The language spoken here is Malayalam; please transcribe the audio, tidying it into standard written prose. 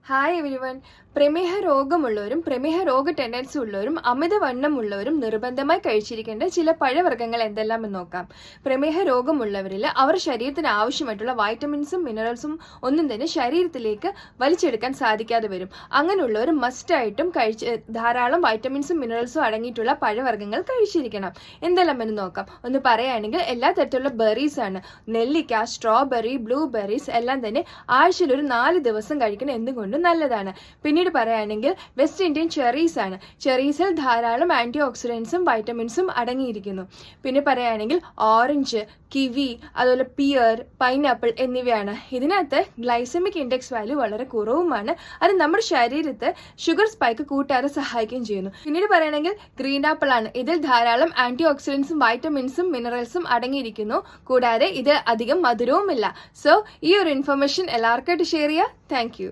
Hi everyone. പ്രമേഹ രോഗമുള്ളവരും പ്രമേഹ രോഗ ടെൻഡൻസി ഉള്ളവരും അമിതവണ്ണമുള്ളവരും നിർബന്ധമായി കഴിച്ചിരിക്കേണ്ട ചില പഴവർഗ്ഗങ്ങൾ എന്തെല്ലാമെന്ന് നോക്കാം. പ്രമേഹ രോഗമുള്ളവരിൽ അവർ ശരീരത്തിന് ആവശ്യമായിട്ടുള്ള വൈറ്റമിൻസും മിനറൽസും ഒന്നും തന്നെ ശരീരത്തിലേക്ക് വലിച്ചെടുക്കാൻ സാധിക്കാതെ വരും. അങ്ങനെയുള്ളവർ മസ്റ്റായിട്ടും ധാരാളം വൈറ്റമിൻസും മിനറൽസും അടങ്ങിയിട്ടുള്ള പഴവർഗ്ഗങ്ങൾ കഴിച്ചിരിക്കണം. എന്തെല്ലാമെന്ന് നോക്കാം. ഒന്ന് പറയുകയാണെങ്കിൽ എല്ലാ തരത്തിലുള്ള ബെറീസ് ആണ്. നെല്ലിക്ക, സ്ട്രോബെറി, ബ്ലൂബെറീസ് എല്ലാം തന്നെ ആഴ്ചയിൽ ഒരു 4 ദിവസം കഴിക്കണം എന്തുകൊണ്ടും നല്ലതാണ്. പിന്നീട് പറയുകയാണെങ്കിൽ വെസ്റ്റ് ഇന്ത്യൻ ചെറീസ് ആണ്. ചെറീസിൽ ധാരാളം ആന്റി ഓക്സിഡൻസും വൈറ്റമിൻസും അടങ്ങിയിരിക്കുന്നു. പിന്നെ പറയുകയാണെങ്കിൽ ഓറഞ്ച്, കിവി, അതുപോലെ പിയർ, പൈനാപ്പിൾ എന്നിവയാണ്. ഇതിനകത്ത് ഗ്ലൈസമിക് ഇൻഡെക്സ് വാല്യൂ വളരെ കുറവുമാണ്. അത് നമ്മുടെ ശരീരത്തെ ഷുഗർ സ്പൈക്ക് കൂട്ടാതെ സഹായിക്കുകയും ചെയ്യുന്നു. പിന്നീട് പറയുകയാണെങ്കിൽ ഗ്രീൻ ആപ്പിൾ ആണ്. ഇതിൽ ധാരാളം ആന്റി ഓക്സിഡൻസും വൈറ്റമിൻസും മിനറൽസും അടങ്ങിയിരിക്കുന്നു. കൂടാതെ ഇത് അധികം മധുരവുമില്ല. സോ ഈ ഒരു ഇൻഫർമേഷൻ എല്ലാവർക്കായിട്ട് ഷെയർ ചെയ്യുക. Thank you.